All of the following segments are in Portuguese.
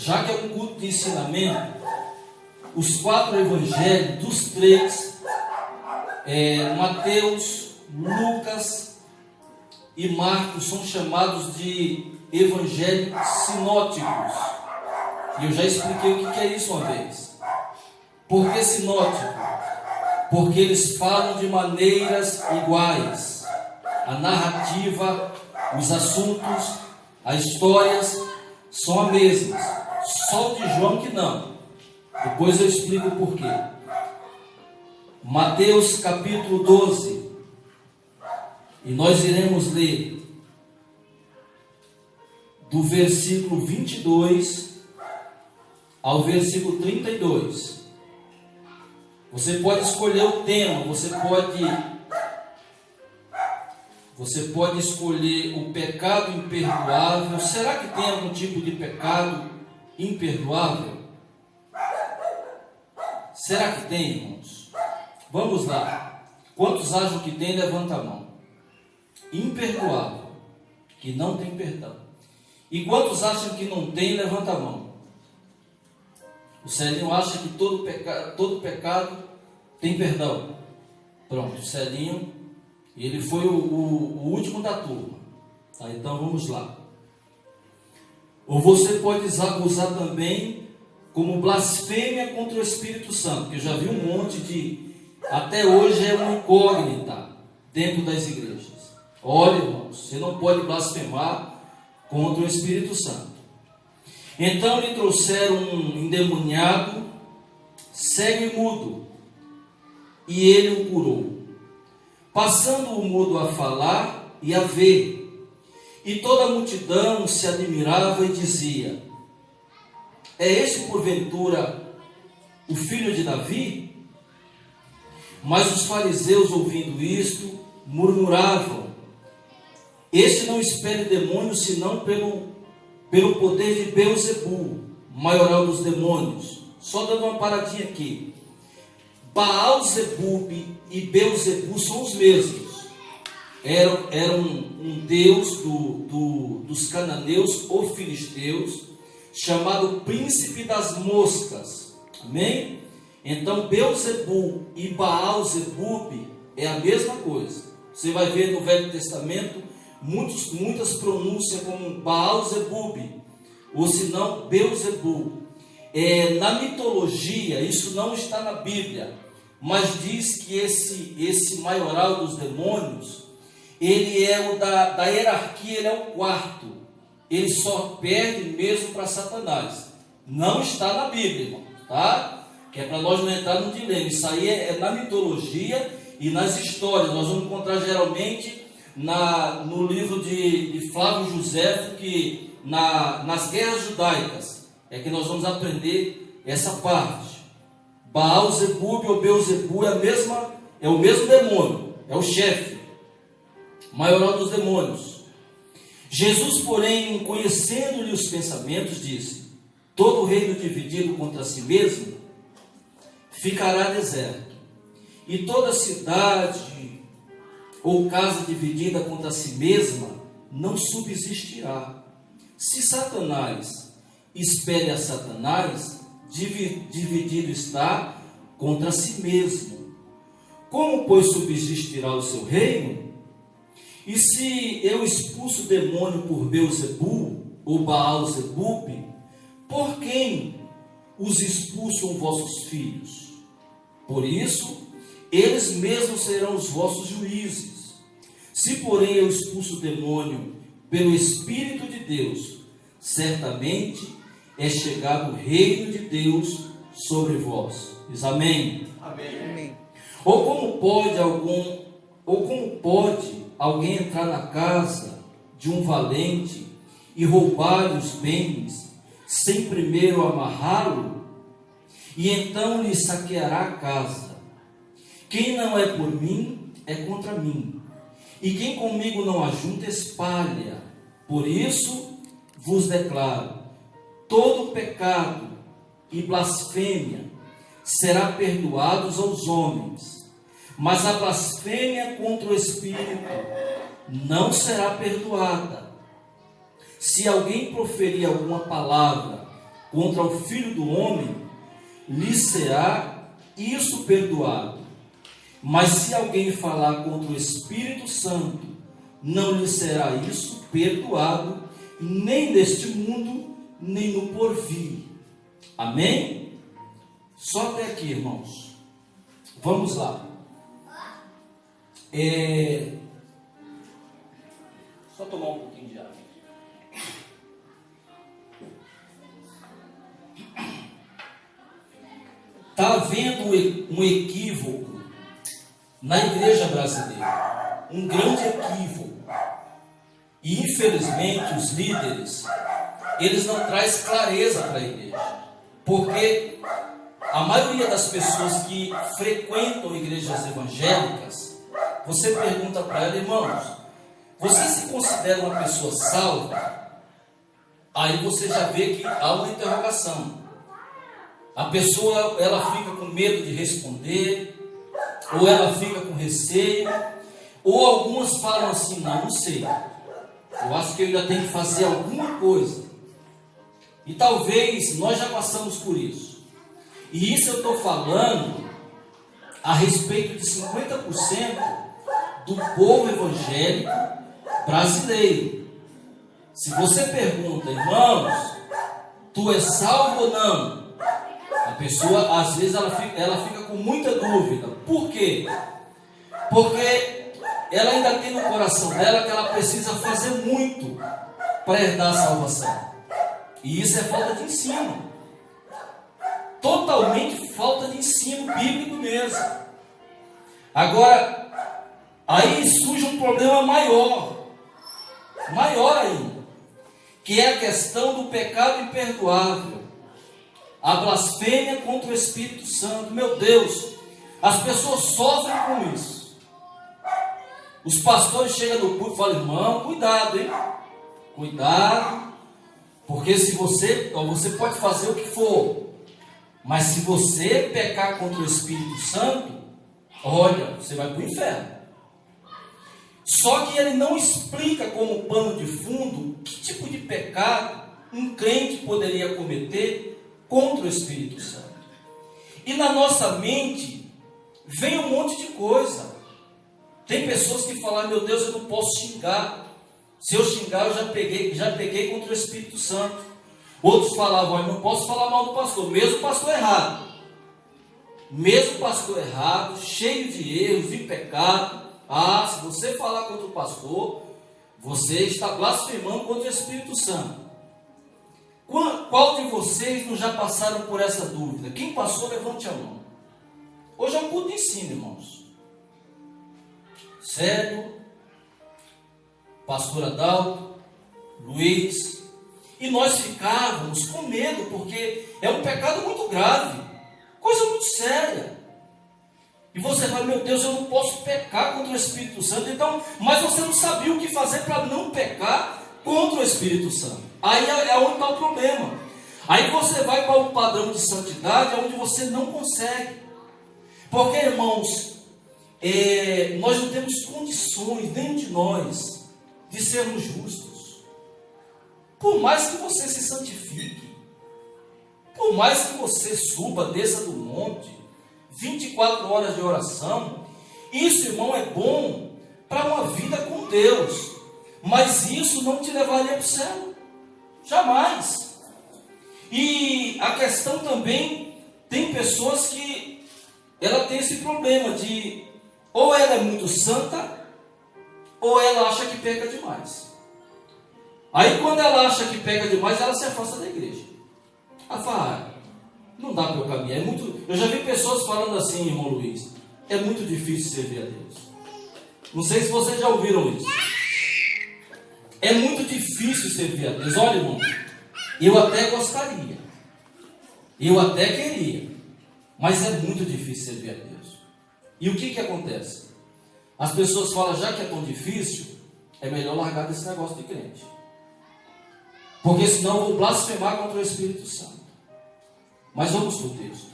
já que é um culto de ensinamento, os 4 evangelhos, dos 3, Mateus, Lucas e Marcos, são chamados de evangelhos sinóticos. E eu já expliquei o que é isso uma vez. Por que sinótico? Porque eles falam de maneiras iguais. A narrativa, os assuntos, as histórias são as mesmas. Só o de João que não. Depois eu explico o porquê. Mateus capítulo 12. E nós iremos ler do versículo 22 ao versículo 32. Você pode escolher o tema, você pode escolher o pecado imperdoável. Será que tem algum tipo de pecado imperdoável? Será que tem, irmãos? Vamos lá. Quantos acham que tem? Levanta a mão. Imperdoável, que não tem perdão. E quantos acham que não tem? Levanta a mão. O Celinho acha que todo pecado tem perdão. Pronto, o Celinho, ele foi o último da turma. Tá, então vamos lá. Ou você pode usar também como blasfêmia contra o Espírito Santo, que eu já vi um monte de... Até hoje é uma incógnita dentro das igrejas. Olha, irmãos, você não pode blasfemar contra o Espírito Santo. Então lhe trouxeram um endemoniado, cego e mudo, e ele o curou, passando o mudo a falar e a ver. E toda a multidão se admirava e dizia: é este porventura o filho de Davi? Mas os fariseus, ouvindo isto, murmuravam: este não expele demônios, senão pelo poder de Beelzebul, maioral dos demônios. Só dando uma paradinha aqui. Baal-zebub e Beelzebul são os mesmos. Era um deus dos cananeus ou filisteus, chamado príncipe das moscas. Amém? Então Beelzebul e Baal-zebub é a mesma coisa. Você vai ver no Velho Testamento muitas pronúncias como Baal-zebub, ou se não Beelzebul. Na mitologia, isso não está na Bíblia, mas diz que esse maioral dos demônios, ele é o da hierarquia, ele é o quarto. Ele só perde mesmo para Satanás. Não está na Bíblia, irmão, tá? Que é para nós não entrar no dilema. Isso aí é na mitologia e nas histórias. Nós vamos encontrar geralmente no livro de Flávio Josefo, que nas guerras judaicas é que nós vamos aprender essa parte. Baal-zebub ou Beelzebul é o mesmo demônio, é o chefe, maioral dos demônios. Jesus, porém, conhecendo-lhe os pensamentos, disse: todo reino dividido contra si mesmo ficará deserto, e toda cidade ou casa dividida contra si mesma não subsistirá. Se Satanás espere a Satanás, dividido está contra si mesmo. Como, pois, subsistirá o seu reino? E se eu expulso o demônio por Beelzebul ou Baal-zebub, por quem os expulsam vossos filhos? Por isso, eles mesmos serão os vossos juízes. Se, porém, eu expulso o demônio pelo Espírito de Deus, certamente é chegado o reino de Deus sobre vós. Diz amém? Amém. Ou como pode alguém entrar na casa de um valente e roubar-lhe os bens, sem primeiro amarrá-lo? E então lhe saqueará a casa. Quem não é por mim, é contra mim. E quem comigo não ajunta, espalha. Por isso vos declaro: todo pecado e blasfêmia será perdoados aos homens, mas a blasfêmia contra o Espírito não será perdoada. Se alguém proferir alguma palavra contra o Filho do Homem, lhe será isso perdoado. Mas se alguém falar contra o Espírito Santo, não lhe será isso perdoado, nem neste mundo, nem no porvir. Amém? Só até aqui, irmãos. Vamos lá. Só tomar um pouquinho de água. Está havendo um equívoco na igreja brasileira. Um grande equívoco. E infelizmente os líderes, eles não trazem clareza para a igreja. Porque a maioria das pessoas que frequentam igrejas evangélicas, você pergunta para ela, irmãos, você se considera uma pessoa salva? Aí você já vê que há uma interrogação. A pessoa, ela fica com medo de responder, ou ela fica com receio, ou algumas falam assim, não sei, eu acho que eu ainda tenho que fazer alguma coisa. E talvez nós já passamos por isso. E isso eu estou falando a respeito de 50% do povo evangélico brasileiro. Se você pergunta, irmãos, tu és salvo ou não? A pessoa, às vezes, ela fica com muita dúvida. Por quê? Porque ela ainda tem no coração dela que ela precisa fazer muito para herdar a salvação. E isso é falta de ensino. Totalmente falta de ensino bíblico mesmo. Agora, aí surge um problema maior ainda, que é a questão do pecado imperdoável, a blasfêmia contra o Espírito Santo. Meu Deus, as pessoas sofrem com isso. Os pastores chegam no culto e falam, irmão, cuidado, hein? Cuidado, porque se você pode fazer o que for, mas se você pecar contra o Espírito Santo, olha, você vai para o inferno. Só que ele não explica como pano de fundo que tipo de pecado um crente poderia cometer contra o Espírito Santo. E na nossa mente vem um monte de coisa. Tem pessoas que falam, meu Deus, eu não posso xingar. Se eu xingar, eu já peguei contra o Espírito Santo. Outros falavam, eu não posso falar mal do pastor, mesmo pastor errado. Mesmo pastor errado, cheio de erros, de pecado. Ah, se você falar contra o pastor, você está blasfemando contra o Espírito Santo. Qual de vocês não já passaram por essa dúvida? Quem passou, levante a mão. Hoje é um culto de ensino, irmãos. Sérgio, pastor Adalto, Luiz. E nós ficávamos com medo, porque é um pecado muito grave, coisa muito séria. E você fala, meu Deus, eu não posso pecar contra o Espírito Santo. Então, mas você não sabia o que fazer para não pecar contra o Espírito Santo. Aí é onde está o problema. Aí você vai para um padrão de santidade onde você não consegue. Porque, irmãos, nós não temos condições, nenhum de nós, de sermos justos. Por mais que você se santifique, por mais que você suba, desça do monte, 24 horas de oração, isso, irmão, é bom para uma vida com Deus, mas isso não te levaria para o céu, jamais. E a questão também, tem pessoas que ela tem esse problema de, ou ela é muito santa, ou ela acha que peca demais. Aí quando ela acha que peca demais, ela se afasta da igreja. Ela fala, não dá para eu caminhar. Eu já vi pessoas falando assim, irmão Luiz, é muito difícil servir a Deus. Não sei se vocês já ouviram isso. É muito difícil servir a Deus. Olha, irmão, eu até gostaria, eu até queria, mas é muito difícil servir a Deus. E o que acontece? As pessoas falam, já que é tão difícil, é melhor largar desse negócio de crente. Porque senão eu vou blasfemar contra o Espírito Santo. Mas vamos para o texto.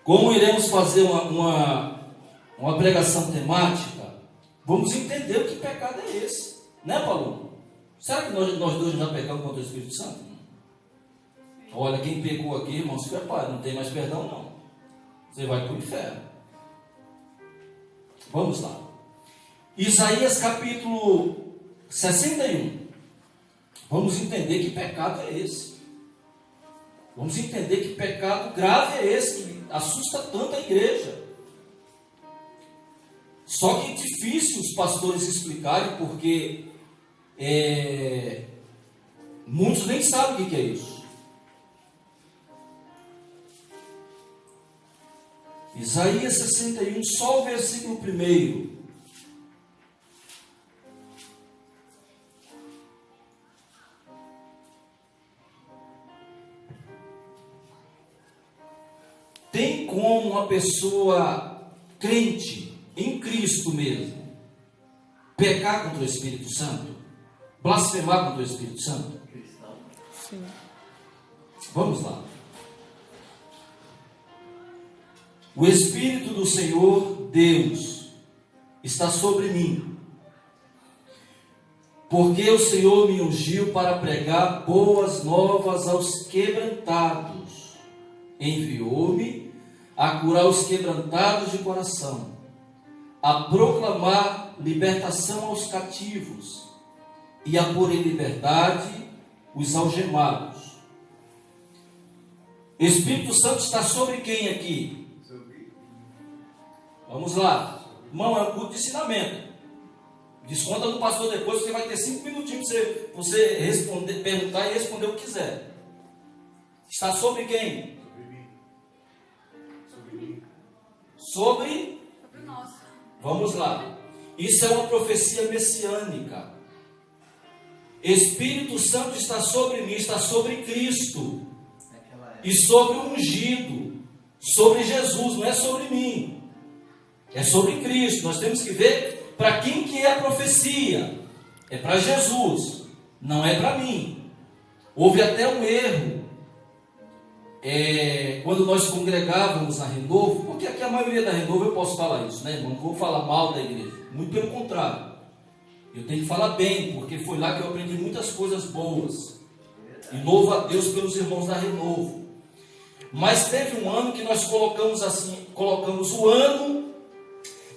Como iremos fazer uma pregação temática, vamos entender o que pecado é esse. Né, Paulo? Será que nós dois já pecamos contra o Espírito Santo? Olha, quem pecou aqui, irmão, se prepare, não tem mais perdão não. Você vai para o inferno. Vamos lá. Isaías capítulo 61. Vamos entender que pecado é esse. Vamos entender que pecado grave é esse, que assusta tanto a igreja. Só que é difícil os pastores explicarem, porque muitos nem sabem o que é isso. Isaías 61, só o versículo 1. Tem como uma pessoa crente em Cristo mesmo pecar contra o Espírito Santo? Blasfemar contra o Espírito Santo? Sim. Vamos lá. O Espírito do Senhor Deus está sobre mim, porque o Senhor me ungiu para pregar boas novas aos quebrantados. Enviou-me a curar os quebrantados de coração, a proclamar libertação aos cativos e a pôr em liberdade os algemados. Espírito Santo está sobre quem aqui? Vamos lá. Irmão, é um culto de ensinamento. Desconta do pastor depois, você vai ter 5 minutinhos para você responder, perguntar e responder o que quiser. Está sobre quem? Sobre nós. Vamos lá. Isso é uma profecia messiânica. Espírito Santo está sobre mim, está sobre Cristo. E sobre o ungido. Sobre Jesus, não é sobre mim. É sobre Cristo. Nós temos que ver para quem que é a profecia. É para Jesus, não é para mim. Houve até um erro quando nós congregávamos na Renovo, porque aqui a maioria da Renovo eu posso falar isso, né, irmão? Não vou falar mal da igreja, muito pelo contrário. Eu tenho que falar bem, porque foi lá que eu aprendi muitas coisas boas. E louvo a Deus pelos irmãos da Renovo. Mas teve um ano que nós colocamos o ano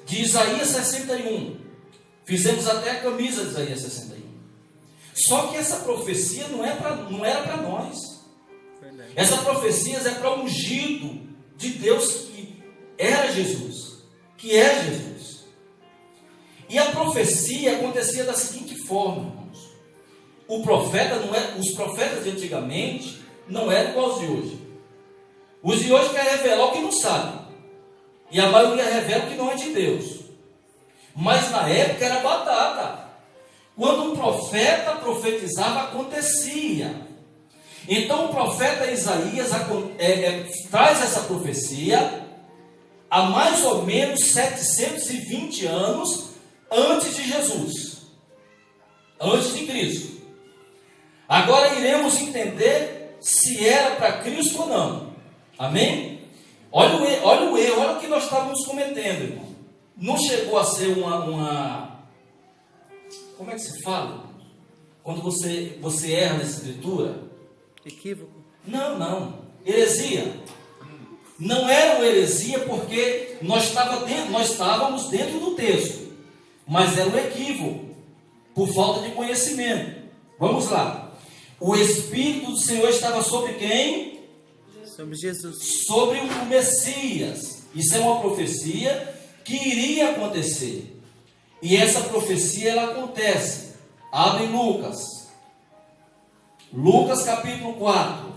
de Isaías 61. Fizemos até a camisa de Isaías 61. Só que essa profecia não era para nós. Essa profecia é para o ungido de Deus, que era Jesus, que é Jesus. E a profecia acontecia da seguinte forma, irmãos. Os profetas de antigamente não eram igual os de hoje. Os de hoje querem revelar o que não sabem. E a maioria revela o que não é de Deus. Mas na época era batata. Quando um profeta profetizava, acontecia. Então o profeta Isaías traz essa profecia há mais ou menos 720 anos antes de Jesus, antes de Cristo. Agora iremos entender se era para Cristo ou não. Amém? Olha o erro, olha o que nós estávamos cometendo, irmão. Não chegou a ser uma como é que se fala? Quando você erra na escritura? Equívoco? Não. Heresia. Não era uma heresia porque nós estávamos dentro do texto. Mas era um equívoco. Por falta de conhecimento. Vamos lá. O Espírito do Senhor estava sobre quem? Sobre Jesus. Sobre o Messias. Isso é uma profecia que iria acontecer. E essa profecia ela acontece. Abre Lucas. Lucas capítulo 4.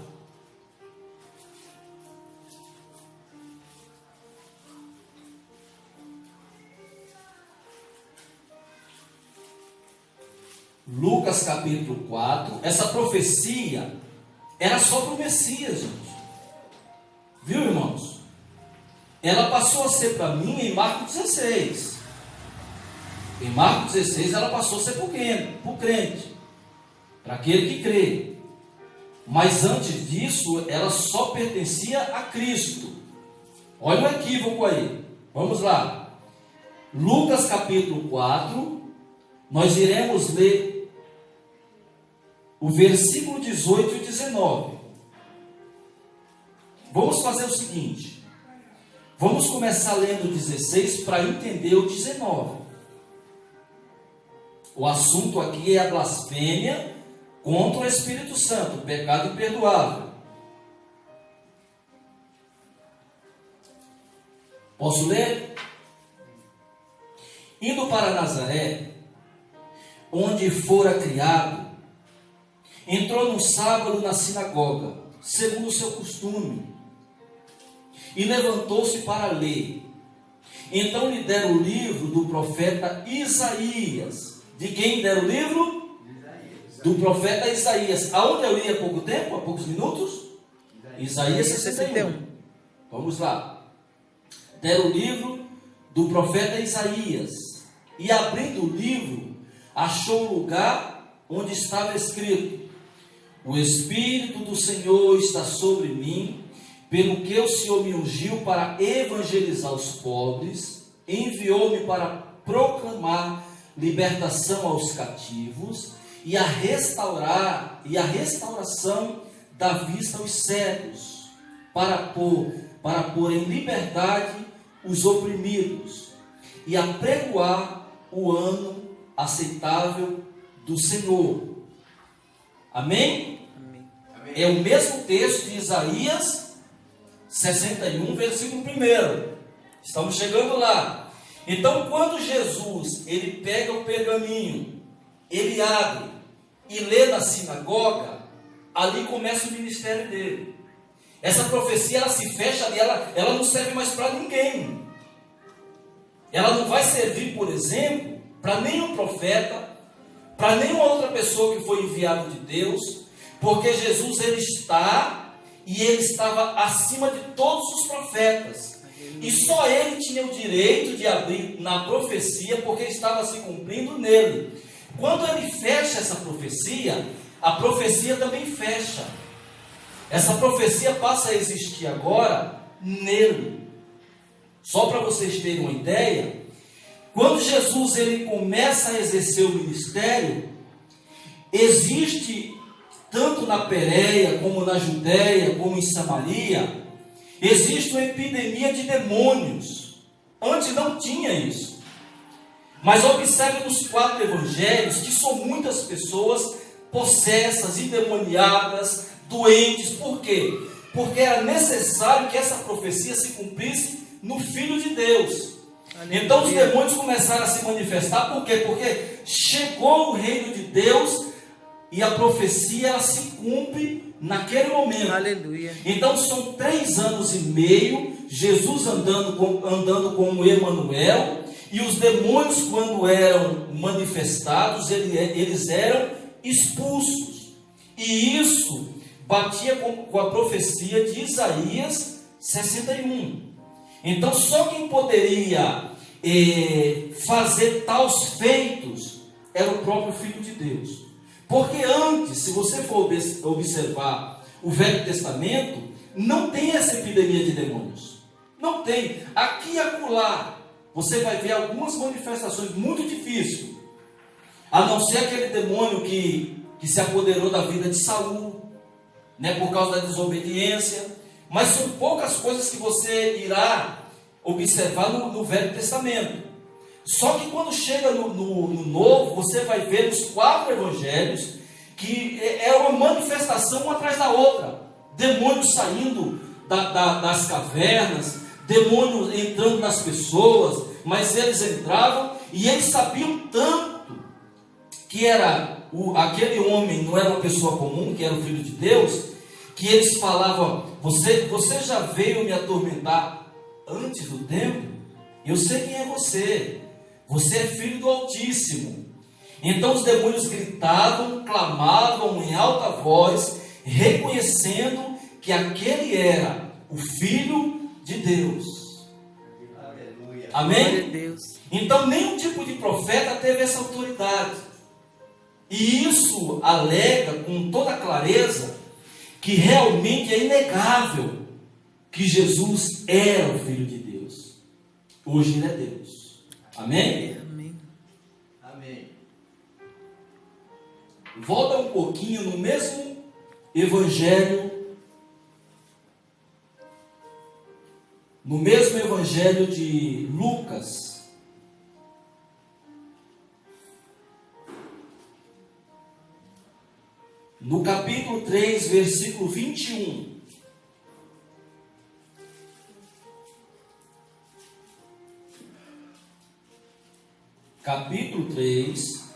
Lucas capítulo 4. Essa profecia era só para o Messias, gente. Viu, irmãos? Ela passou a ser para mim em Marcos 16. Em Marcos 16 ela passou a ser para o crente. Para aquele que crê. Mas antes disso, ela só pertencia a Cristo. Olha o equívoco aí. Vamos lá. Lucas capítulo 4. Nós iremos ler o versículo 18 e 19. Vamos fazer o seguinte. Vamos começar lendo o 16 para entender o 19. O assunto aqui é a blasfêmia contra o Espírito Santo, o pecado imperdoável. Posso ler? Indo para Nazaré, onde fora criado, entrou no sábado na sinagoga, segundo o seu costume, e levantou-se para ler. Então lhe deram o livro do profeta Isaías. De quem deram o livro? Do profeta Isaías. Aonde eu li há pouco tempo, há poucos minutos? Isaías 61. Vamos lá. Deram o livro do profeta Isaías. E abrindo o livro, achou o lugar onde estava escrito: o Espírito do Senhor está sobre mim, pelo que o Senhor me ungiu para evangelizar os pobres, enviou-me para proclamar libertação aos cativos e a restauração da vista aos cegos, para pôr em liberdade os oprimidos e apregoar o ano aceitável do Senhor. Amém? Amém. É o mesmo texto de Isaías 61, versículo 1. Estamos chegando lá. Então, quando Jesus, ele pega o pergaminho, ele abre e lê na sinagoga, ali começa o ministério dele. Essa profecia, ela se fecha ali, ela não serve mais para ninguém. Ela não vai servir, por exemplo, para nenhum profeta, para nenhuma outra pessoa que foi enviado de Deus, porque Jesus, ele está e ele estava acima de todos os profetas. E só ele tinha o direito de abrir na profecia, porque estava se cumprindo nele. Quando ele fecha essa profecia, a profecia também fecha. Essa profecia passa a existir agora nele. Só para vocês terem uma ideia, quando Jesus ele começa a exercer o ministério, existe tanto na Pérea, como na Judéia, como em Samaria, existe uma epidemia de demônios. Antes não tinha isso. Mas observe nos 4 evangelhos que são muitas pessoas possessas, endemoniadas, doentes. Por quê? Porque era necessário que essa profecia se cumprisse no Filho de Deus. Então os demônios começaram a se manifestar. Por quê? Porque chegou o reino de Deus e a profecia ela se cumpre naquele momento. Aleluia. Então são 3 anos e meio Jesus andando com Emanuel, e os demônios, quando eram manifestados, eles eram expulsos. E isso batia com a profecia de Isaías 61. Então só quem poderia fazer tais feitos era o próprio Filho de Deus. Porque antes, se você for observar o Velho Testamento, não tem essa epidemia de demônios. Não tem. Aqui e acolá, você vai ver algumas manifestações muito difíceis. A não ser aquele demônio que se apoderou da vida de Saul, né, por causa da desobediência. Mas são poucas coisas que você irá observar no Velho Testamento. Só que quando chega no Novo, você vai ver nos 4 evangelhos que é uma manifestação uma atrás da outra. Demônios saindo das cavernas, demônios entrando nas pessoas, mas eles entravam e eles sabiam tanto que aquele homem não era uma pessoa comum, que era o Filho de Deus, que eles falavam: você já veio me atormentar antes do tempo? Eu sei quem é você. Você é filho do Altíssimo. Então os demônios gritavam, clamavam em alta voz, reconhecendo que aquele era o Filho de Deus. Aleluia. Amém? Glória a Deus. Então nenhum tipo de profeta teve essa autoridade. E isso alega com toda clareza que realmente é inegável que Jesus era o Filho de Deus. Hoje ele é Deus. Amém? Amém. Amém. Volta um pouquinho no mesmo Evangelho no mesmo Evangelho de Lucas, no capítulo 3, versículo 21. Capítulo 3,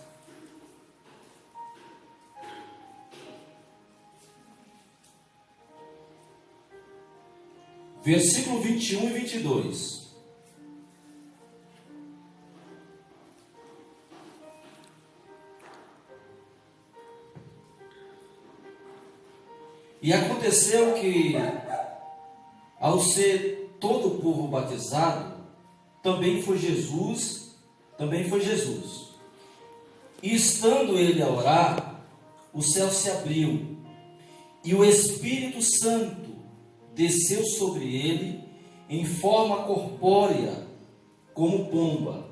versículo 21 e 22. E aconteceu que, ao ser todo o povo batizado, também foi Jesus. E estando ele a orar, o céu se abriu, e o Espírito Santo desceu sobre ele em forma corpórea, como pomba.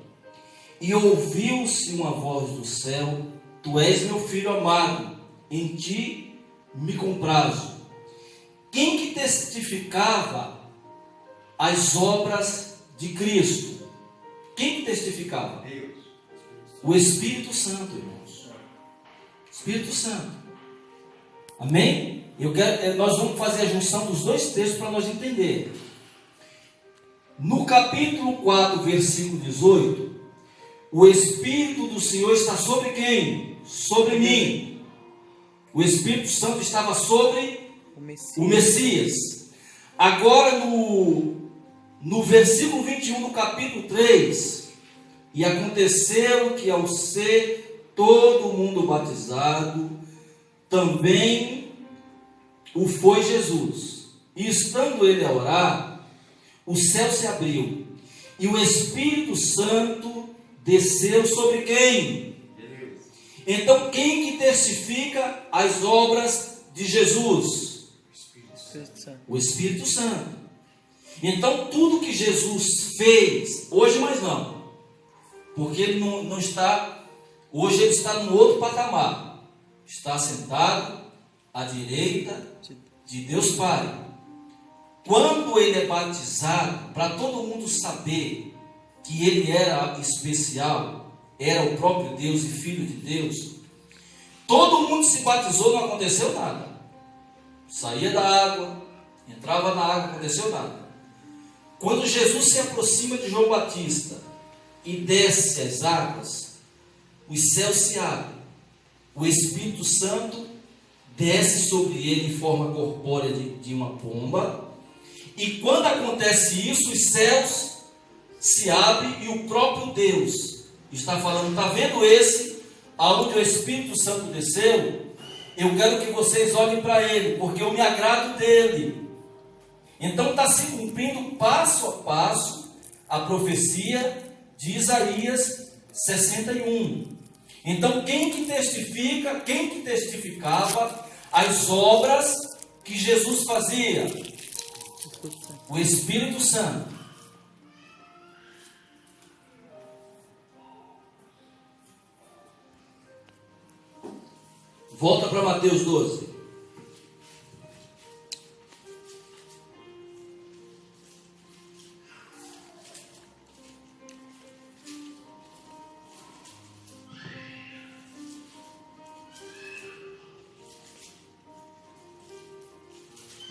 E ouviu-se uma voz do céu: Tu és meu filho amado, em ti me comprazo. Quem que testificava as obras de Cristo? Quem que testificava? Deus. O Espírito Santo, irmãos. Espírito Santo. Amém? Nós vamos fazer a junção dos dois textos para nós entender. No capítulo 4, versículo 18, o Espírito do Senhor está sobre quem? Sobre mim. O Espírito Santo estava sobre o Messias. Agora no versículo 21 do capítulo 3, e aconteceu que ao ser todo mundo batizado, também o foi Jesus. E estando ele a orar, o céu se abriu, e o Espírito Santo desceu sobre quem? Deus. Então quem que testifica as obras de Jesus? Espírito Santo. O Espírito Santo. Então tudo que Jesus fez, hoje mais não, porque ele não está, hoje ele está num outro patamar, está sentado à direita de Deus Pai. Quando ele é batizado, para todo mundo saber que ele era especial, era o próprio Deus e Filho de Deus, todo mundo se batizou, não aconteceu nada. Saía da água, entrava na água, não aconteceu nada. Quando Jesus se aproxima de João Batista e desce as águas, os céus se abrem, o Espírito Santo desce sobre ele em forma corpórea de uma pomba, e quando acontece isso, os céus se abrem e o próprio Deus está falando: está vendo esse, aonde o Espírito Santo desceu? Eu quero que vocês olhem para ele, porque eu me agrado dele. Então está se cumprindo passo a passo a profecia de Isaías 61. Então quem que testificava as obras que Jesus fazia? O Espírito Santo. Volta para Mateus 12.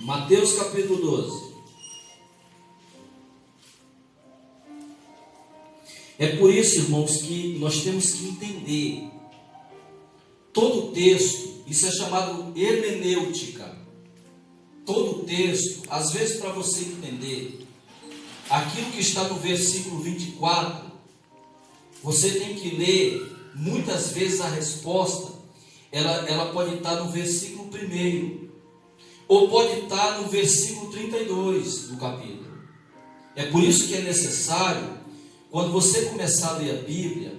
Mateus capítulo 12. É por isso, irmãos, que nós temos que entender todo o texto. Isso é chamado hermenêutica. Todo o texto, às vezes, para você entender aquilo que está no versículo 24, você tem que ler. Muitas vezes a resposta ela pode estar no versículo 1, ou pode estar no versículo 32 do capítulo. É por isso que é necessário, quando você começar a ler a Bíblia,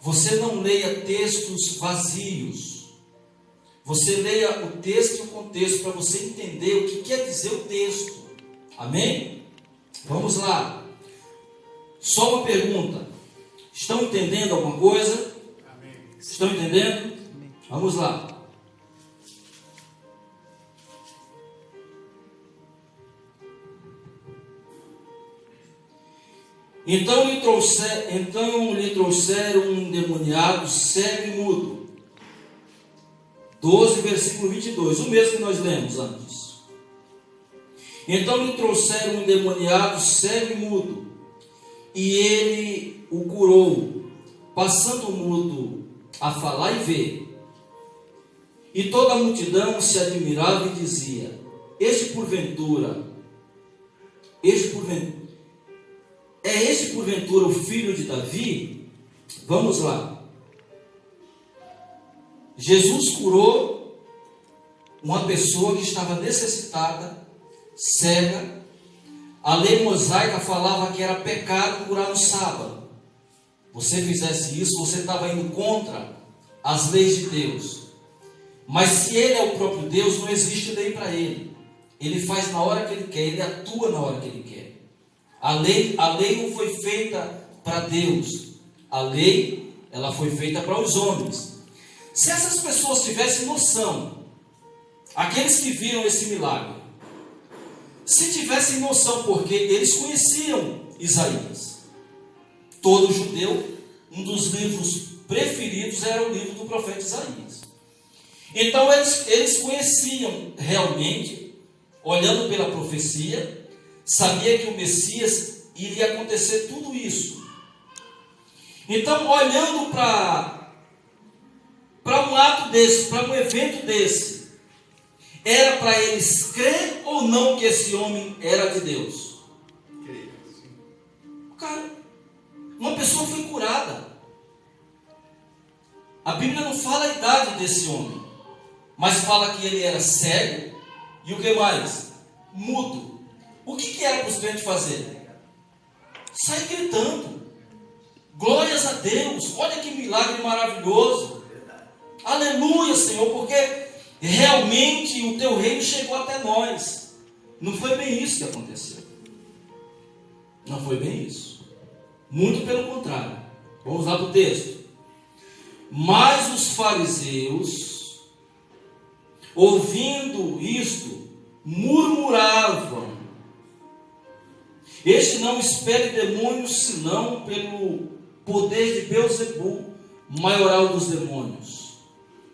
você não leia textos vazios. Você leia o texto e o contexto para você entender o que quer dizer o texto. Amém? Vamos lá. Só uma pergunta. Estão entendendo alguma coisa? Amém. Estão entendendo? Amém. Vamos lá. Então lhe trouxeram um endemoniado cego e mudo. 12, versículo 22, o mesmo que nós lemos antes. Então lhe trouxeram um endemoniado cego e mudo, e ele o curou, passando o mudo a falar e ver. E toda a multidão se admirava e dizia: este porventura o filho de Davi? Vamos lá. Jesus curou uma pessoa que estava necessitada, cega. A lei mosaica falava que era pecado curar no sábado. Você fizesse isso, você estava indo contra as leis de Deus. Mas se Ele é o próprio Deus, não existe lei para Ele. Ele faz na hora que Ele quer, Ele atua na hora que Ele quer. A lei não foi feita para Deus. A lei, ela foi feita para os homens. Se essas pessoas tivessem noção, aqueles que viram esse milagre, se tivessem noção, porque eles conheciam Isaías. Todo judeu, um dos livros preferidos era o livro do profeta Isaías. Então eles conheciam realmente, olhando pela profecia, sabia que o Messias iria acontecer tudo isso. Então, olhando para um ato desse, para um evento desse, era para eles crer ou não que esse homem era de Deus? Cara, uma pessoa foi curada. A Bíblia não fala a idade desse homem, mas fala que ele era cego e o que mais? Mudo. O que era para os crentes fazer? Sair gritando. Glórias a Deus. Olha que milagre maravilhoso. Aleluia, Senhor, porque realmente o teu reino chegou até nós. Não foi bem isso que aconteceu. Não foi bem isso. Muito pelo contrário. Vamos lá para o texto. Mas os fariseus, ouvindo isto, murmuravam: este não expele demônios, senão pelo poder de Beelzebu, maioral dos demônios.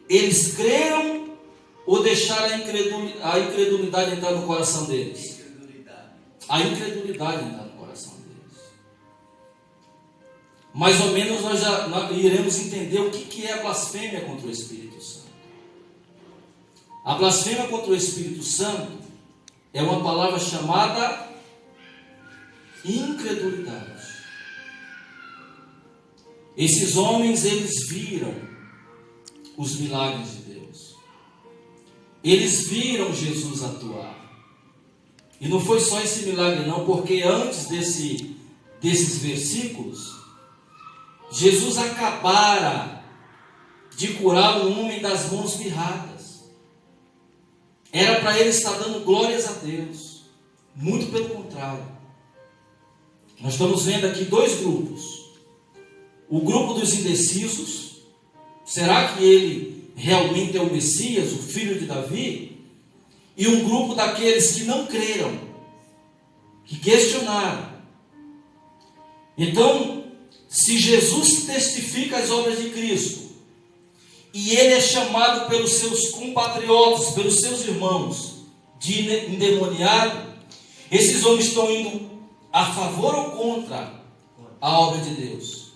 Eles creram ou deixaram a incredulidade entrar no coração deles? A incredulidade entrar no coração deles. Mais ou menos nós iremos entender o que é a blasfêmia contra o Espírito Santo. A blasfêmia contra o Espírito Santo é uma palavra chamada incredulidade. Esses homens, eles viram os milagres de Deus. Eles viram Jesus atuar. E não foi só esse milagre não, porque antes desses versículos, Jesus acabara de curar um homem das mãos mirradas. Era para ele estar dando glórias a Deus. Muito pelo contrário. Nós estamos vendo aqui dois grupos. O grupo dos indecisos. Será que ele realmente é o Messias, o filho de Davi? E um grupo daqueles que não creram, que questionaram. Então, se Jesus testifica as obras de Cristo, e ele é chamado pelos seus compatriotas, pelos seus irmãos, de endemoniado, esses homens estão indo a favor ou contra a obra de Deus?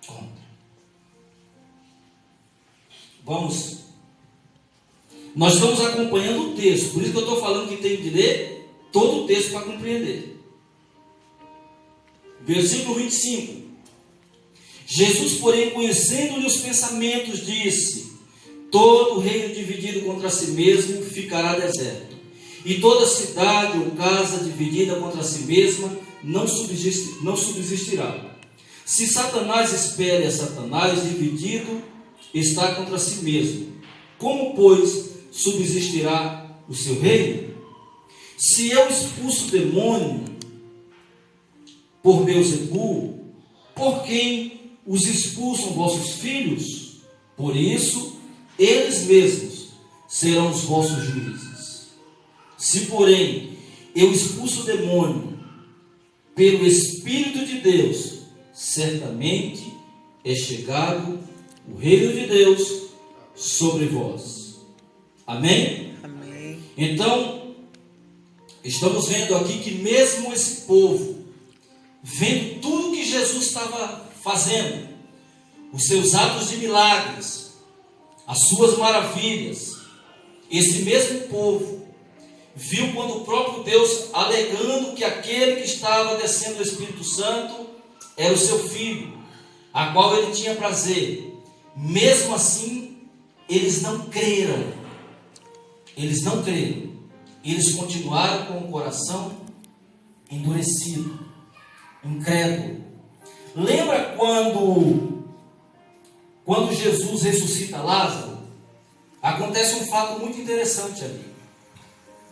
Contra. Vamos. Nós estamos acompanhando o texto, por isso que eu estou falando que tem que ler todo o texto para compreender. Versículo 25. Jesus, porém, conhecendo-lhe os pensamentos, disse: todo reino dividido contra si mesmo ficará deserto, e toda cidade ou casa dividida contra si mesma não subsistirá. Se Satanás espere a Satanás, dividido está contra si mesmo. Como, pois, subsistirá o seu reino? Se eu expulso o demônio por Beelzebu, por quem os expulsam vossos filhos? Por isso, eles mesmos serão os vossos juízes. Se, porém, eu expulso o demônio pelo Espírito de Deus, certamente é chegado o reino de Deus sobre vós. Amém? Amém. Então, estamos vendo aqui que mesmo esse povo, vendo tudo que Jesus estava fazendo, os seus atos de milagres, as suas maravilhas, esse mesmo povo viu quando o próprio Deus alegando que aquele que estava descendo o Espírito Santo era o seu filho, a qual ele tinha prazer. Mesmo assim, eles não creram. Eles não creram. Eles continuaram com o coração endurecido, incrédulo. Lembra quando Jesus ressuscita Lázaro? Acontece um fato muito interessante ali,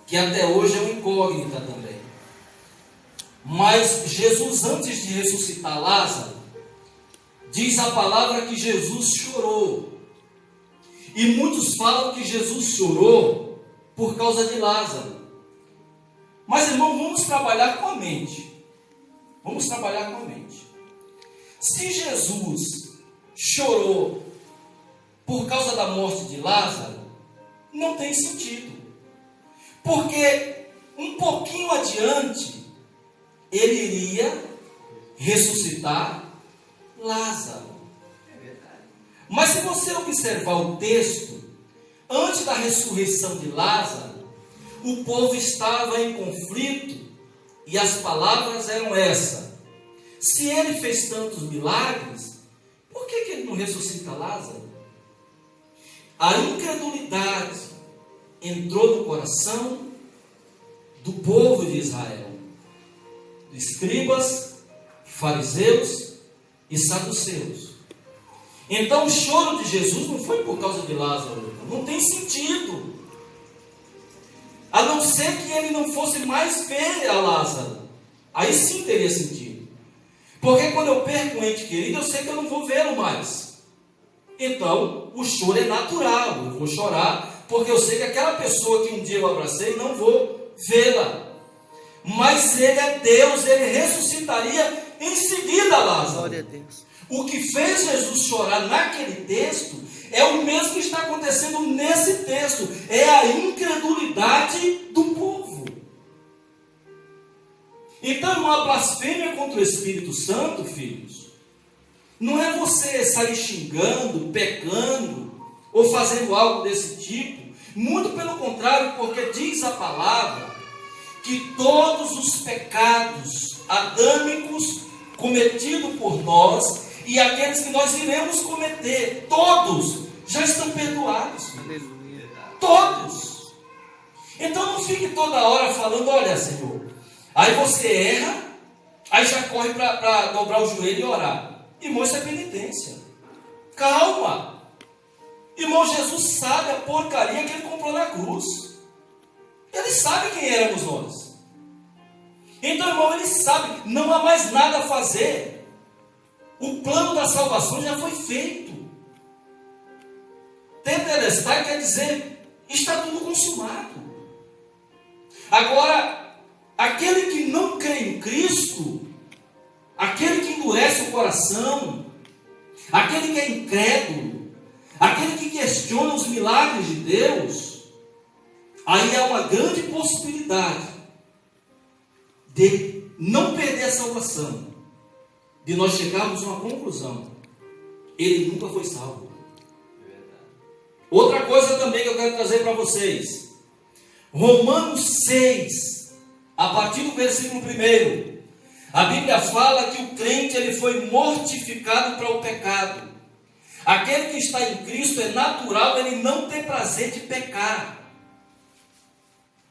que até hoje é uma incógnita também. Mas Jesus, antes de ressuscitar Lázaro, diz a palavra que Jesus chorou. E muitos falam que Jesus chorou por causa de Lázaro. Mas, irmão, vamos trabalhar com a mente. Vamos trabalhar com a mente. Se Jesus chorou por causa da morte de Lázaro, não tem sentido. Porque um pouquinho adiante, ele iria ressuscitar Lázaro. Mas se você observar o texto, antes da ressurreição de Lázaro, o povo estava em conflito e as palavras eram essas: se ele fez tantos milagres, por que ele não ressuscita Lázaro? A incredulidade entrou no coração do povo de Israel, de escribas, fariseus e saduceus. Então o choro de Jesus não foi por causa de Lázaro, não tem sentido, a não ser que ele não fosse mais ver a Lázaro. Aí sim teria sentido, porque quando eu perco um ente querido, eu sei que eu não vou vê-lo mais. Então o choro é natural, eu vou chorar porque eu sei que aquela pessoa que um dia eu abracei, não vou vê-la. Mas ele é Deus, ele ressuscitaria em seguida Lázaro. Glória a Deus. O que fez Jesus chorar naquele texto é o mesmo que está acontecendo nesse texto. É a incredulidade do povo. Então, uma blasfêmia contra o Espírito Santo, filhos, não é você sair xingando, pecando ou fazendo algo desse tipo. Muito pelo contrário, porque diz a palavra que todos os pecados adâmicos cometidos por nós e aqueles que nós iremos cometer, todos já estão perdoados. Aleluia. Todos. Então não fique toda hora falando: olha, Senhor, aí você erra, aí já corre para dobrar o joelho e orar. Irmão, isso é penitência. Calma. Irmão, Jesus sabe a porcaria que ele comprou na cruz. Ele sabe quem éramos nós. Então, irmão, ele sabe, não há mais nada a fazer. O plano da salvação já foi feito. Tetelestai quer dizer, está tudo consumado. Agora, aquele que não crê em Cristo, aquele que endurece o coração, aquele que é incrédulo, aquele que questiona os milagres de Deus, aí há uma grande possibilidade de não perder a salvação, de nós chegarmos a uma conclusão: ele nunca foi salvo. Outra coisa também que eu quero trazer para vocês, Romanos 6, a partir do versículo 1, a Bíblia fala que o crente ele foi mortificado para o pecado. Aquele que está em Cristo é natural ele não ter prazer de pecar.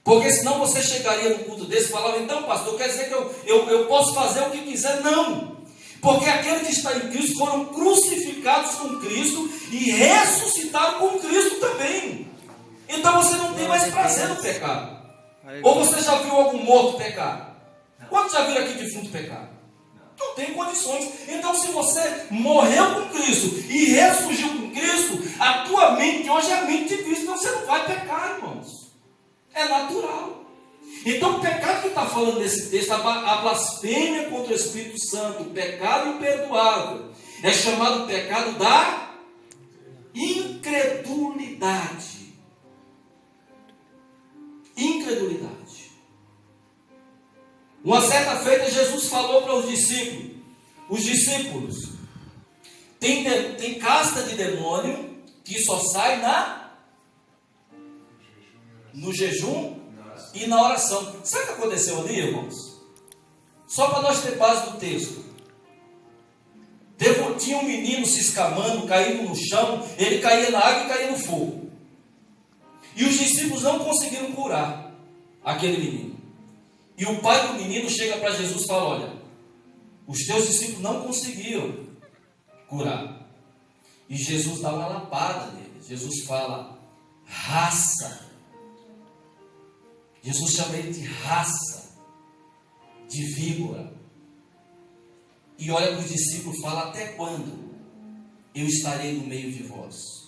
Porque senão você chegaria no culto desse e falava: então, pastor, quer dizer que eu posso fazer o que quiser? Não. Porque aqueles que estão em Cristo foram crucificados com Cristo e ressuscitaram com Cristo também. Então você não tem mais prazer no pecado. Ou você já viu algum morto pecar? Quantos já viram aqui defunto pecar? Não tem condições. Então, se você morreu com Cristo e ressurgiu com Cristo, a tua mente hoje é a mente de Cristo. Então você não vai pecar, irmãos. É natural. Então o pecado que está falando nesse texto, a blasfêmia contra o Espírito Santo, o pecado imperdoável, é chamado pecado da incredulidade. Incredulidade. Uma certa feita Jesus falou para os discípulos, tem casta de demônio que só sai no jejum e na oração. Sabe o que aconteceu ali, irmãos? Só para nós ter base do texto. Tinha um menino se escamando, caindo no chão, ele caía na água e caía no fogo. E os discípulos não conseguiram curar aquele menino. E o pai do menino chega para Jesus e fala: olha, os teus discípulos não conseguiram curar. E Jesus dá uma lapada nele. Jesus fala: raça. Jesus chama ele de raça, de víbora. E olha para os discípulos e fala: até quando eu estarei no meio de vós?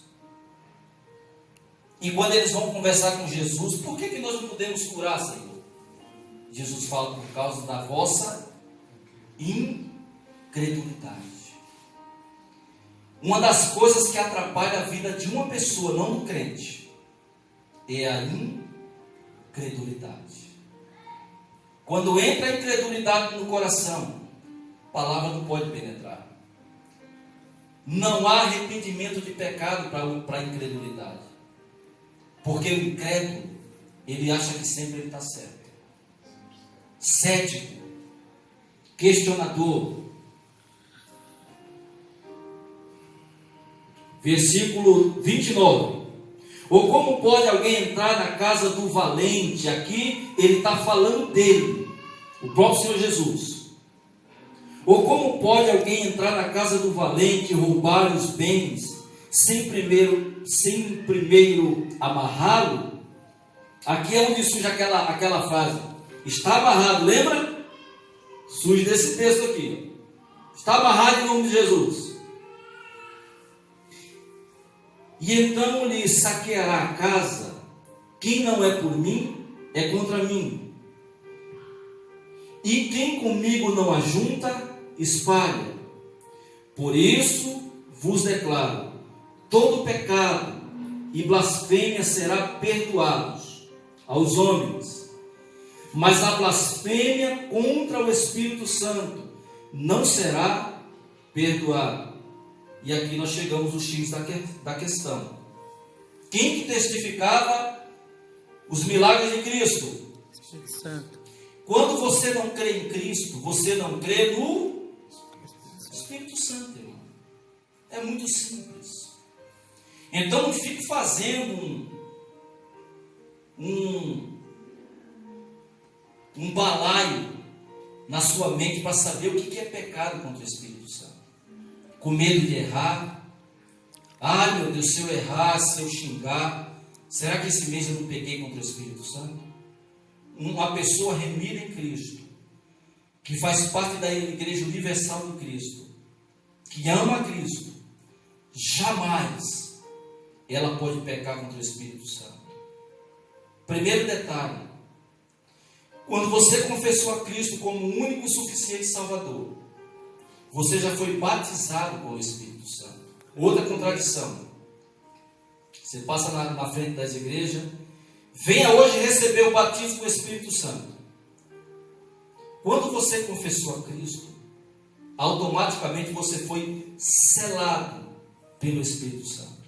E quando eles vão conversar com Jesus, por que nós não podemos curar, Senhor? Jesus fala: por causa da vossa incredulidade. Uma das coisas que atrapalha a vida de uma pessoa, não do crente, é a incredulidade. Quando entra a incredulidade no coração, a palavra não pode penetrar. Não há arrependimento de pecado para a incredulidade. Porque o incrédulo, ele acha que sempre ele está certo. Cético, questionador. Versículo 29. Ou como pode alguém entrar na casa do valente? Aqui ele está falando dele, o próprio Senhor Jesus. Ou como pode alguém entrar na casa do valente e roubar os bens sem primeiro amarrá-lo? Aqui é onde surge aquela frase: está amarrado, lembra? Surge desse texto aqui. Está amarrado em nome de Jesus. E então lhe saqueará a casa. Quem não é por mim, é contra mim. E quem comigo não ajunta, espalha. Por isso vos declaro: todo pecado e blasfêmia será perdoados aos homens, mas a blasfêmia contra o Espírito Santo não será perdoada. E aqui nós chegamos ao X da questão. Quem que testificava os milagres de Cristo? Espírito Santo. Quando você não crê em Cristo, você não crê no Espírito Santo, irmão. É muito simples. Então não fique fazendo um balaio na sua mente para saber o que é pecado contra o Espírito Santo. Com medo de errar. Ah, meu Deus, se eu errar, se eu xingar, será que esse mês eu não peguei contra o Espírito Santo? Uma pessoa remida em Cristo, que faz parte da Igreja Universal de Cristo, que ama Cristo, jamais ela pode pecar contra o Espírito Santo. Primeiro detalhe: quando você confessou a Cristo como o único e suficiente Salvador, você já foi batizado com o Espírito Santo. Outra contradição: você passa na frente das igrejas, venha hoje receber o batismo com o Espírito Santo. Quando você confessou a Cristo, automaticamente você foi selado pelo Espírito Santo.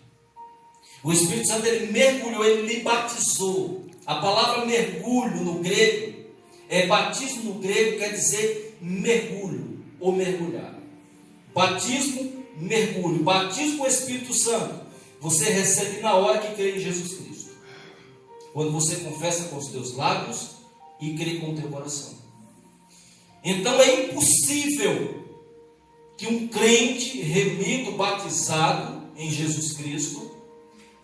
O Espírito Santo, ele mergulhou, ele lhe batizou. A palavra mergulho no grego, batismo no grego quer dizer mergulho ou mergulhar. Batismo, mergulho. Batismo com o Espírito Santo você recebe na hora que crê em Jesus Cristo. Quando você confessa com os teus lábios e crê com o teu coração. Então é impossível que um crente remido, batizado em Jesus Cristo,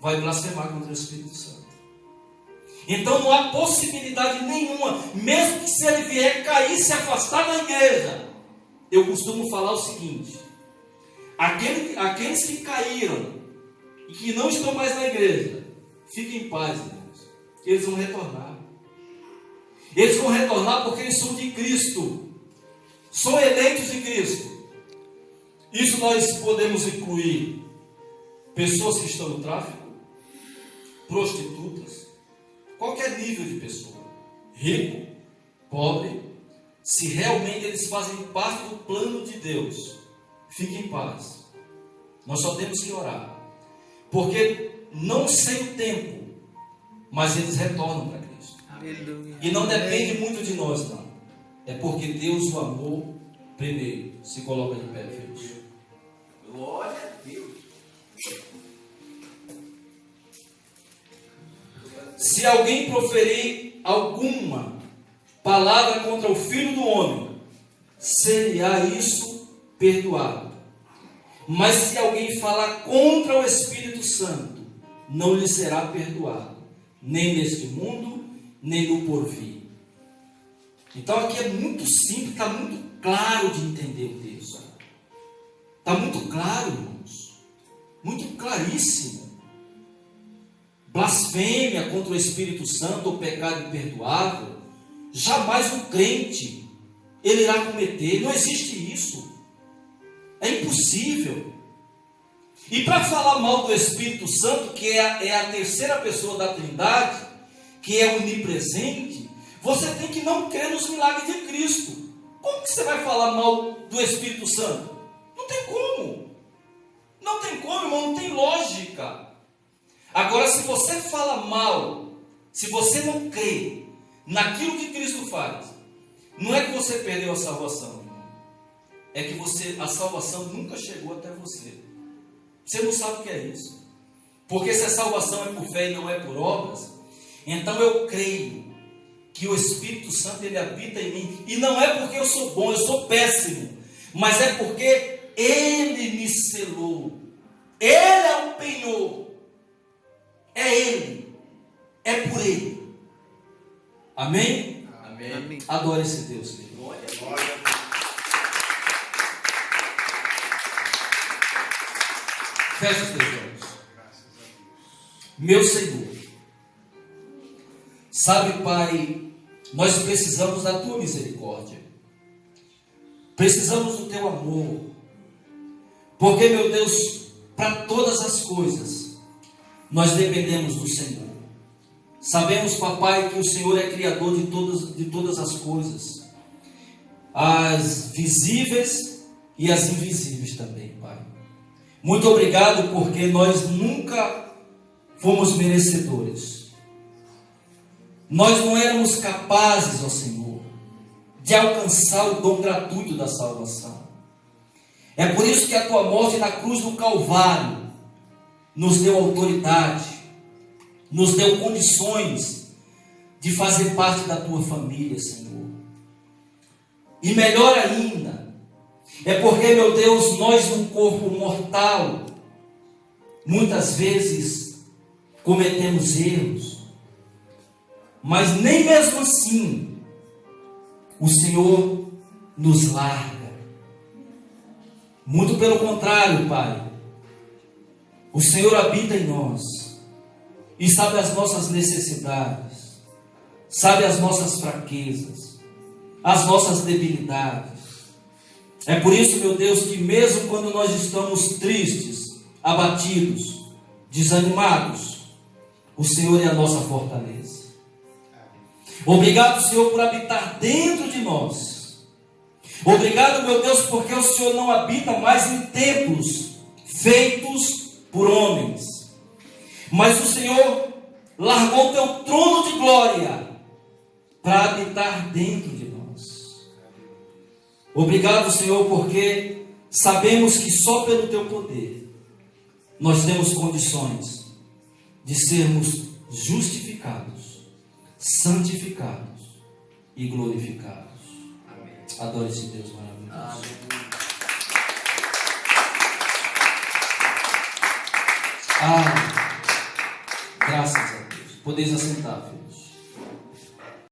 vai blasfemar contra o Espírito Santo. Então não há possibilidade nenhuma, mesmo que se ele vier cair, se afastar da igreja. Eu costumo falar o seguinte: aqueles que caíram e que não estão mais na igreja, fiquem em paz, irmãos. Eles vão retornar. Eles vão retornar porque eles são de Cristo. São eleitos de Cristo. Isso nós podemos incluir pessoas que estão no tráfico, prostitutas, qualquer nível de pessoa, rico, pobre, se realmente eles fazem parte do plano de Deus, fique em paz. Nós só temos que orar, porque não sei o tempo, mas eles retornam para Cristo. Aleluia. E não depende muito de nós, não. É porque Deus o amou primeiro. Se coloca de pé, filhos. Glória a Deus. Se alguém proferir alguma palavra contra o Filho do Homem, será isso perdoado. Mas se alguém falar contra o Espírito Santo, não lhe será perdoado, nem neste mundo, nem no porvir. Então aqui é muito simples, está muito claro de entender o texto. Está muito claro, irmãos. Muito claríssimo. Blasfêmia contra o Espírito Santo, ou pecado imperdoável, jamais um crente ele irá cometer. Não existe isso. É impossível. E para falar mal do Espírito Santo, que é a terceira pessoa da Trindade, que é onipresente, você tem que não crer nos milagres de Cristo. Como que você vai falar mal do Espírito Santo? Não tem como. Não tem como, irmão, não tem lógica. Agora, se você fala mal, se você não crê naquilo que Cristo faz, não é que você perdeu a salvação, irmão. É que a salvação nunca chegou até você. Você não sabe o que é isso. Porque se a salvação é por fé e não é por obras, então eu creio que o Espírito Santo ele habita em mim. E não é porque eu sou bom, eu sou péssimo, mas é porque Ele me selou. Ele é o penhor. É Ele. É por Ele. Amém? Amém. Amém. Adore esse Deus, querido. Glória a Deus. Feche os teus olhos. Meu Senhor, sabe, Pai, nós precisamos da Tua misericórdia. Precisamos do Teu amor. Porque, meu Deus, para todas as coisas, nós dependemos do Senhor. Sabemos, papai, que o Senhor é criador de todas as coisas, as visíveis e as invisíveis também, Pai. Muito obrigado, porque nós nunca fomos merecedores. Nós não éramos capazes, ó Senhor, de alcançar o dom gratuito da salvação. É por isso que a Tua morte na cruz do Calvário nos deu autoridade, nos deu condições de fazer parte da Tua família, Senhor. E melhor ainda, é porque, meu Deus, nós num corpo mortal, muitas vezes cometemos erros, mas nem mesmo assim o Senhor nos larga. Muito pelo contrário, Pai. O Senhor habita em nós e sabe as nossas necessidades, sabe as nossas fraquezas, as nossas debilidades. É por isso, meu Deus, que mesmo quando nós estamos tristes, abatidos, desanimados, o Senhor é a nossa fortaleza. Obrigado, Senhor, por habitar dentro de nós. Obrigado, meu Deus, porque o Senhor não habita mais em templos feitos por homens, mas o Senhor largou o Teu trono de glória para habitar dentro de nós. Obrigado, Senhor, porque sabemos que só pelo Teu poder nós temos condições de sermos justificados, santificados e glorificados. Amém. Adore esse Deus maravilhoso. Amém. Graças a Deus. Podeis assentar, filhos.